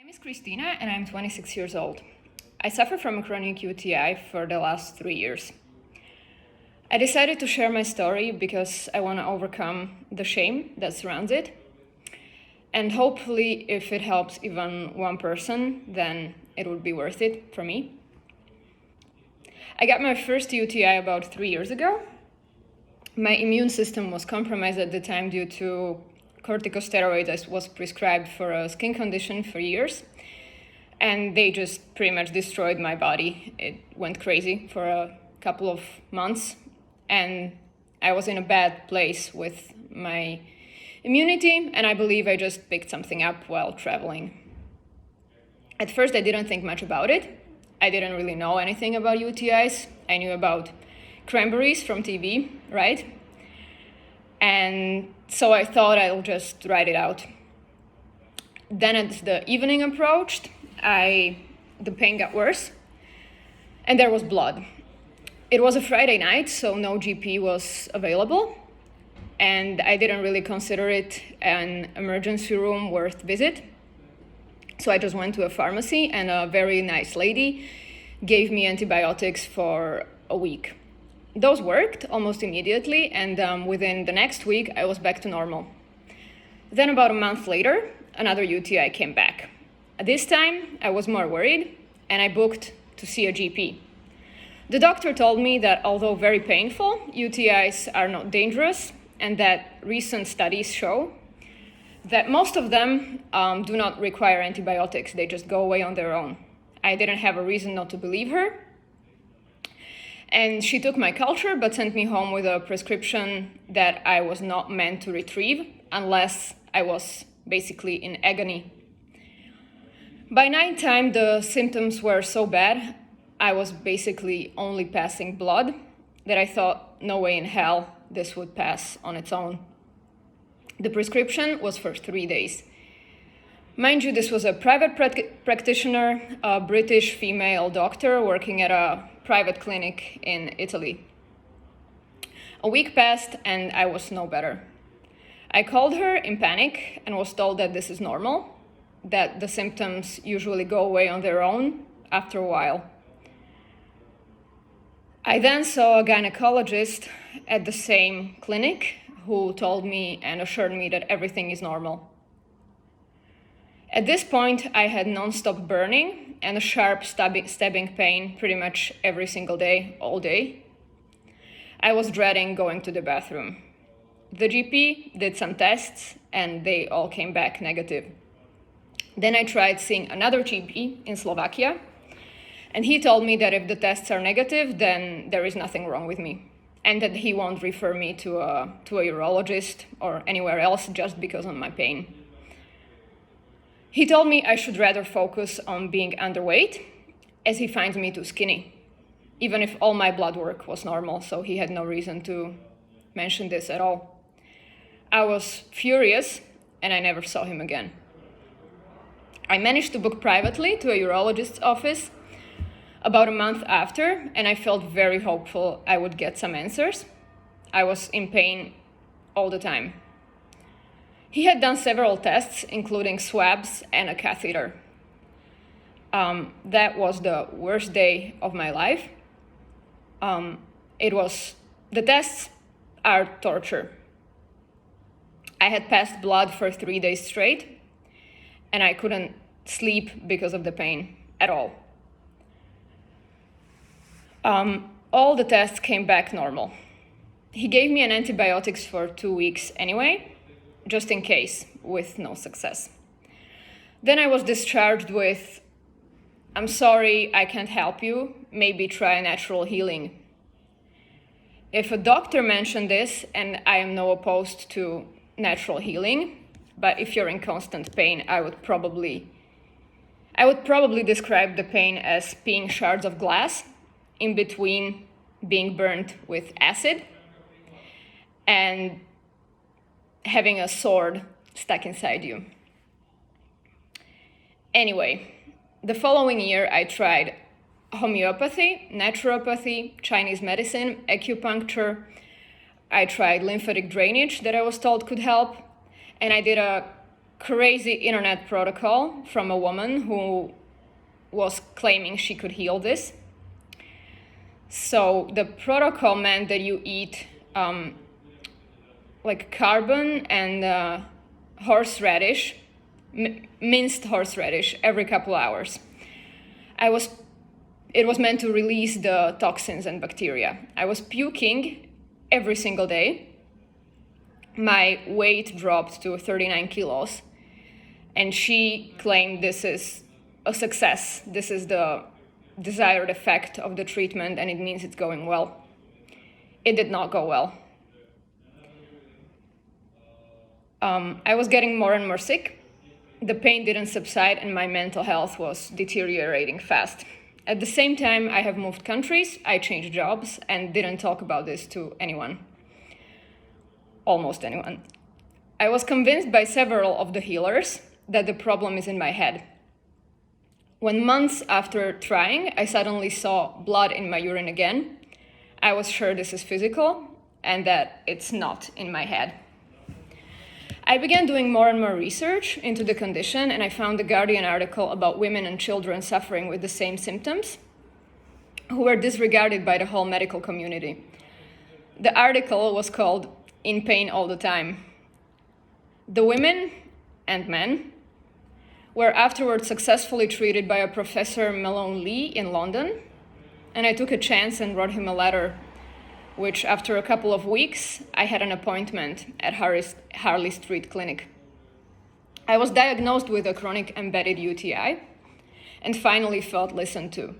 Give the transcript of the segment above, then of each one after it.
name is Christina and I'm 26 years old. I suffer from a chronic UTI for the last 3 years. I decided to share my story because I want to overcome the shame that surrounds it. And hopefully, if it helps even one person, then it would be worth it for me. I got my first UTI about 3 years ago. My immune system was compromised at the time due to corticosteroids that was prescribed for a skin condition for years. And they just pretty much destroyed my body. It went crazy for a couple of months. And I was in a bad place with my immunity, and I believe I just picked something up while traveling. At first, I didn't think much about it. I didn't really know anything about UTIs. I knew about cranberries from TV, right? And so I thought I'll just ride it out. Then as the evening approached, the pain got worse, and there was blood. It was a Friday night, so no GP was available, and I didn't really consider it an emergency room worth visit. So I just went to a pharmacy, and a very nice lady gave me antibiotics for a week. Those worked almost immediately, and within the next week, I was back to normal. Then about a month later, another UTI came back. This time, I was more worried, and I booked to see a GP. The doctor told me that although very painful, UTIs are not dangerous, and that recent studies show that most of them do not require antibiotics. They just go away on their own. I didn't have a reason not to believe her. And she took my culture, but sent me home with a prescription that I was not meant to retrieve unless I was basically in agony. By nighttime, the symptoms were so bad, I was basically only passing blood, that I thought no way in hell this would pass on its own. The prescription was for 3 days. Mind you, this was a private practitioner, a British female doctor working at a private clinic in Italy. A week passed and I was no better. I called her in panic and was told that this is normal, that the symptoms usually go away on their own after a while. I then saw a gynecologist at the same clinic who told me and assured me that everything is normal. At this point, I had non-stop burning and a sharp stabbing pain pretty much every single day, all day. I was dreading going to the bathroom. The GP did some tests and they all came back negative. Then I tried seeing another GP in Slovakia, and he told me that if the tests are negative, then there is nothing wrong with me, and that he won't refer me to a urologist or anywhere else just because of my pain. He told me I should rather focus on being underweight, as he finds me too skinny, even if all my blood work was normal, so he had no reason to mention this at all. I was furious, and I never saw him again. I managed to book privately to a urologist's office about a month after, and I felt very hopeful I would get some answers. I was in pain all the time. He had done several tests, including swabs and a catheter. That was the worst day of my life. The tests are torture. I had passed blood for 3 days straight, and I couldn't sleep because of the pain at all. All the tests came back normal. He gave me an antibiotics for 2 weeks anyway, just in case, with no success. Then I was discharged with, "I'm sorry, I can't help you, maybe try natural healing." If a doctor mentioned this, and I am no opposed to natural healing, but if you're in constant pain, I would probably describe the pain as being shards of glass in between being burnt with acid and having a sword stuck inside you. Anyway, the following year I tried homeopathy, naturopathy, Chinese medicine, acupuncture. I tried lymphatic drainage that I was told could help, and I did a crazy internet protocol from a woman who was claiming she could heal this. So the protocol meant that you eat like carbon and horseradish, minced horseradish every couple hours. It was meant to release the toxins and bacteria. I was puking every single day. My weight dropped to 39 kilos, and she claimed this is a success. This is the desired effect of the treatment, and it means it's going well. It did not go well. I was getting more and more sick. The pain didn't subside, and my mental health was deteriorating fast. At the same time, I have moved countries, I changed jobs, and didn't talk about this to anyone. Almost anyone. I was convinced by several of the healers that the problem is in my head. When months after trying, I suddenly saw blood in my urine again, I was sure this is physical and that it's not in my head. I began doing more and more research into the condition, and I found a Guardian article about women and children suffering with the same symptoms who were disregarded by the whole medical community. The article was called "In Pain All the Time." The women and men were afterwards successfully treated by a Professor Malone Lee in London, and I took a chance and wrote him a letter, which after a couple of weeks, I had an appointment at Harley Street Clinic. I was diagnosed with a chronic embedded UTI and finally felt listened to.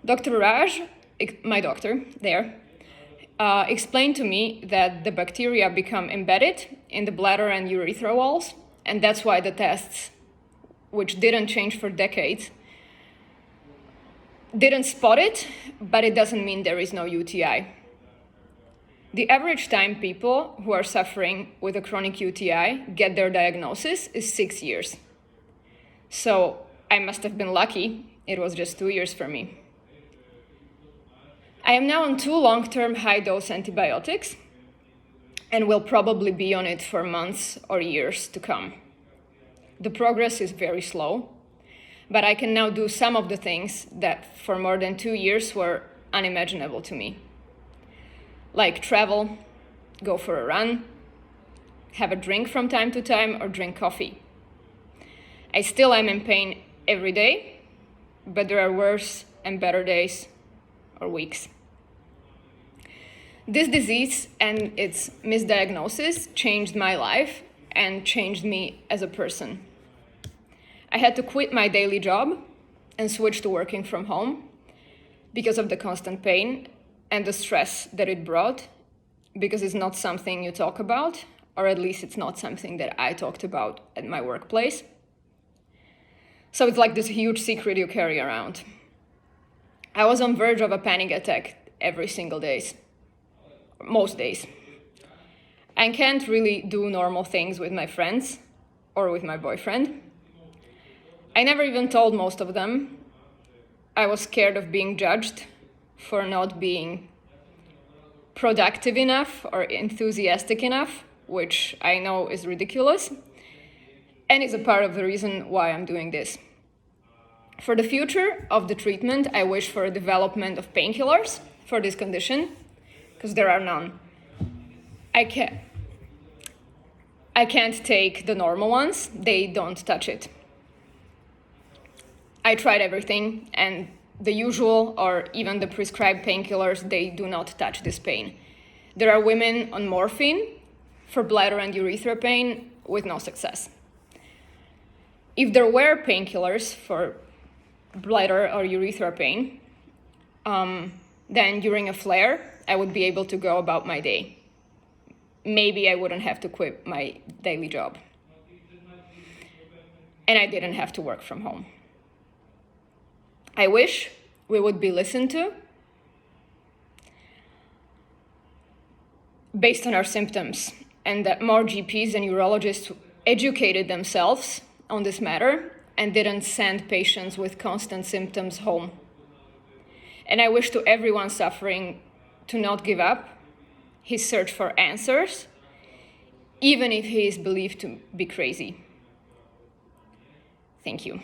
Dr. Raj, my doctor there, explained to me that the bacteria become embedded in the bladder and urethra walls, and that's why the tests, which didn't change for decades, didn't spot it, but it doesn't mean there is no UTI. The average time people who are suffering with a chronic UTI get their diagnosis is 6 years. So I must have been lucky. It was just 2 years for me. I am now on 2 long-term high-dose antibiotics and will probably be on it for months or years to come. The progress is very slow, but I can now do some of the things that for more than 2 years were unimaginable to me. Like travel, go for a run, have a drink from time to time, or drink coffee. I still am in pain every day, but there are worse and better days or weeks. This disease and its misdiagnosis changed my life and changed me as a person. I had to quit my daily job and switch to working from home because of the constant pain and the stress that it brought, because it's not something you talk about, or at least it's not something that I talked about at my workplace. So it's like this huge secret you carry around. I was on verge of a panic attack every single day, most days. I can't really do normal things with my friends or with my boyfriend. I never even told most of them. I was scared of being judged for not being productive enough or enthusiastic enough, which I know is ridiculous, and is a part of the reason why I'm doing this. For the future of the treatment, I wish for a development of painkillers for this condition, because there are none. I can't take the normal ones, they don't touch it. I tried everything, and the usual or even the prescribed painkillers, they do not touch this pain. There are women on morphine for bladder and urethra pain with no success. If there were painkillers for bladder or urethra pain, then during a flare, I would be able to go about my day. Maybe I wouldn't have to quit my daily job. And I didn't have to work from home. I wish we would be listened to based on our symptoms, and that more GPs and urologists educated themselves on this matter and didn't send patients with constant symptoms home. And I wish to everyone suffering to not give up his search for answers, even if he is believed to be crazy. Thank you.